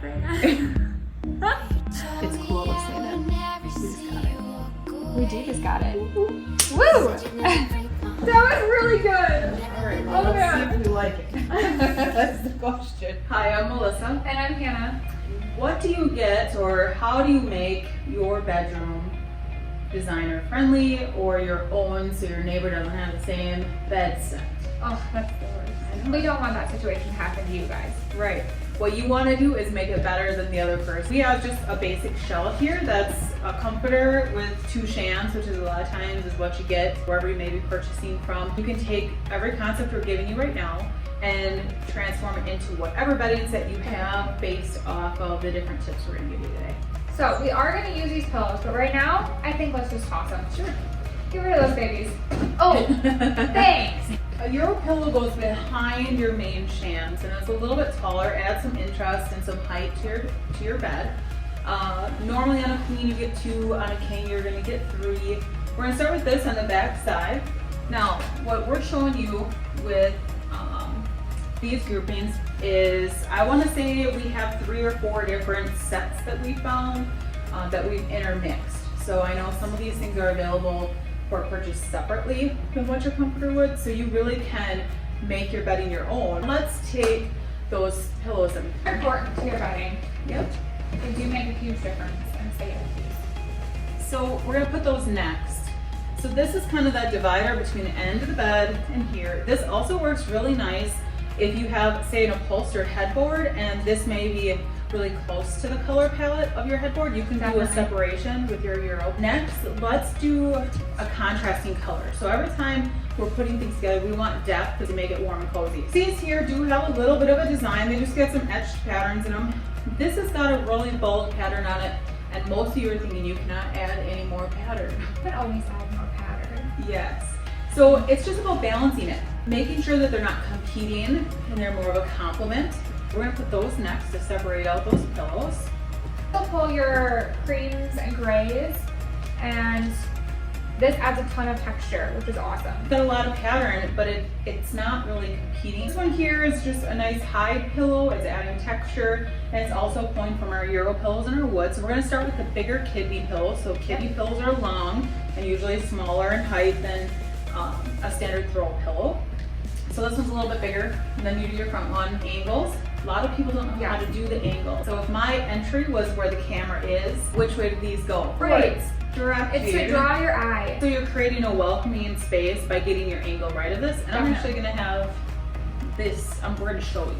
right now. It's cool to say that. We just got it. We just got it. Woo! That was really good. All right, well, Oh, let's yeah. see if we like it. That's the question. Hi, I'm Melissa. And I'm Hannah. What do you get, or how do you make your bedroom designer friendly or your own so your neighbor doesn't have the same bed set? Oh, that's the worst. We don't want that situation to happen to you guys. Right. What you want to do is make it better than the other person. We have just a basic shelf here that's a comforter with 2 shams, which is a lot of times is what you get wherever you may be purchasing from. You can take every concept we're giving you right now and transform it into whatever bedding set you have based off of the different tips we're going to give you today. So we are going to use these pillows, but right now, I think let's just toss them. Sure. Get rid of those babies. Oh, thanks. A Euro pillow goes behind your main shams and it's a little bit taller, adds some interest and some height to your bed. Normally on a queen you get 2, on a king you're going to get 3. We're going to start with this on the back side. Now what we're showing you with these groupings is, I want to say we have 3 or 4 different sets that we found that we've intermixed. So I know some of these things are available for purchase separately than what your comforter would, so you really can make your bedding your own. Let's take those pillows and Important to your bedding. yep. They do make a huge difference in safety. So we're gonna put those next. So this is kind of that divider between the end of the bed and here. This also works really nice if you have, say, an upholstered headboard and this may be really close to the color palette of your headboard. You can do a separation with your Euro. Next, let's do a contrasting color. So every time we're putting things together, we want depth to make it warm and cozy. These here do have a little bit of a design. They just get some etched patterns in them. This has got a really bold pattern on it, and most of you are thinking you cannot add any more pattern. You can always add more pattern. Yes. So it's just about balancing it, making sure that they're not competing and they're more of a complement. We're gonna put those next to separate out those pillows. You'll pull your creams and grays, and this adds a ton of texture, which is awesome. It's got a lot of pattern, but it's not really competing. This one here is just a nice hide pillow. It's adding texture, and it's also pulling from our Euro pillows and our wood. So we're gonna start with the bigger kidney pillows. So kidney pillows are long and usually smaller in height than a standard throw pillow. So this one's a little bit bigger, and then you do your front one. Angles. A lot of people don't know how to do the angle. So if my entry was where the camera is, which way do these go? Right. Direct It's view. to draw your eye. So you're creating a welcoming space by getting your angle right of this. And I'm actually gonna have this, we're gonna show you.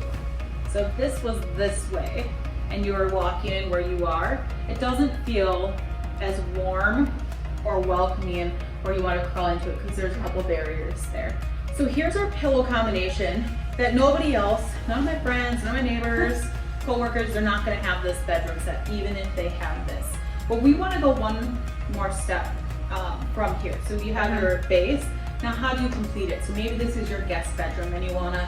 So if this was this way and you were walking in where you are, it doesn't feel as warm or welcoming or you wanna crawl into it because there's a couple barriers there. So here's our pillow combination that nobody else, none of my friends, none of my neighbors, co-workers, they're not gonna have this bedroom set even if they have this. But we wanna go one more step from here. So you have your base. Now how do you complete it? So maybe this is your guest bedroom and you wanna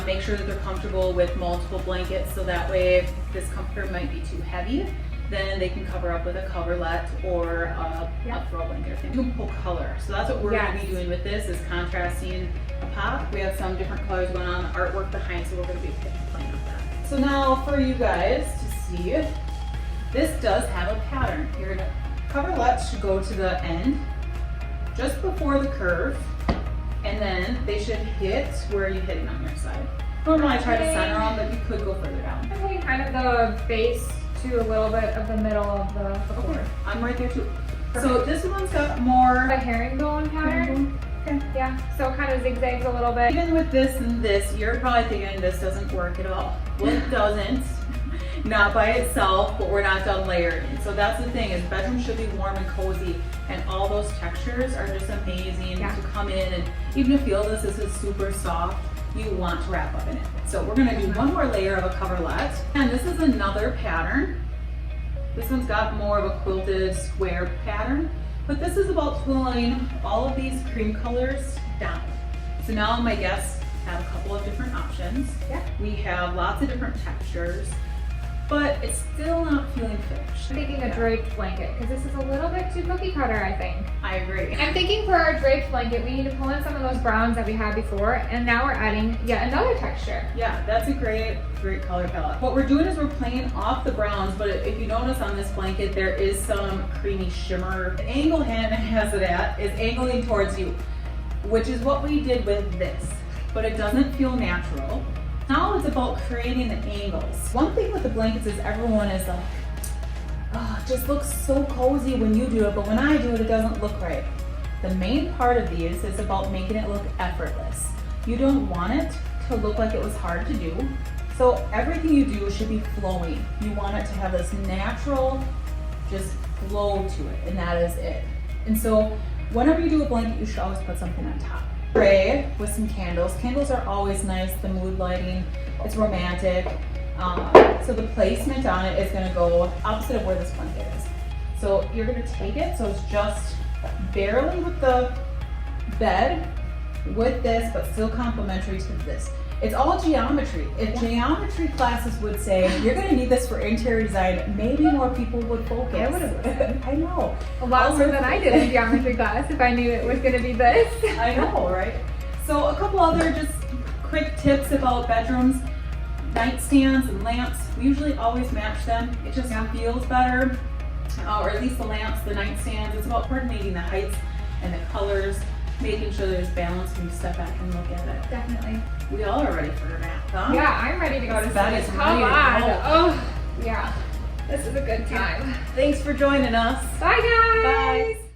make sure that they're comfortable with multiple blankets so that way if this comforter might be too heavy, then they can cover up with a coverlet or a throw blanket. You can pull color. So that's what we're gonna be doing with this, is contrasting a pop. We have some different colors going on, the artwork behind, so we're gonna be playing with that. So now for you guys to see, this does have a pattern. Your coverlet should go to the end, just before the curve, and then they should hit where you're hitting on your side. Normally I try to center them, but you could go further down. I'm taking kind of the base to a little bit of the middle of the board. I'm right there too. So this one's got more A herringbone pattern. Okay. Yeah, so kind of zigzags a little bit. Even with this and this, you're probably thinking this doesn't work at all. Well, it doesn't. Not by itself, but we're not done layering. So that's the thing, is bedroom should be warm and cozy, and all those textures are just amazing to come in, and even if you feel this is super soft, you want to wrap up in it. So we're gonna do one more layer of a coverlet, and this is another pattern. This one's got more of a quilted square pattern, but this is about pulling all of these cream colors down. So now my guests have a couple of different options. We have lots of different textures. but it's still not feeling finished. I'm thinking a draped blanket because this is a little bit too cookie cutter, I think. I agree. I'm thinking for our draped blanket, we need to pull in some of those browns that we had before, and now we're adding yet another texture. Yeah, that's a great color palette. What we're doing is we're playing off the browns, but if you notice on this blanket, there is some creamy shimmer. The angle Hannah has it at is angling towards you, which is what we did with this, but it doesn't feel natural. Now it's about creating the angles. One thing with the blankets is everyone is like, oh, it just looks so cozy when you do it, but when I do it, it doesn't look right. The main part of these is about making it look effortless. You don't want it to look like it was hard to do. So everything you do should be flowing. You want it to have this natural, just flow to it, and that is it. And so whenever you do a blanket, you should always put something on top. Tray with some candles. Candles are always nice, the mood lighting, it's romantic. So the placement on it is gonna go opposite of where this blanket is. So you're gonna take it, so it's just barely with the bed, with this, but still complementary to this. It's all geometry. If geometry classes would say, you're gonna need this for interior design, maybe more people would focus. I would have. I know. A lot more than I did in geometry class if I knew it was going to be this. I know, right? So a couple other just quick tips about bedrooms. Nightstands and lamps, we usually always match them. It just feels better, or at least the lamps, the nightstands. It's about coordinating the heights and the colors, making sure there's balance when you step back and look at it. Definitely. We all are ready for a nap, huh? Yeah, I'm ready to go to That sleep. is Come ready on. to go. Oh, yeah. This is a good time. Thanks for joining us. Bye, guys. Bye.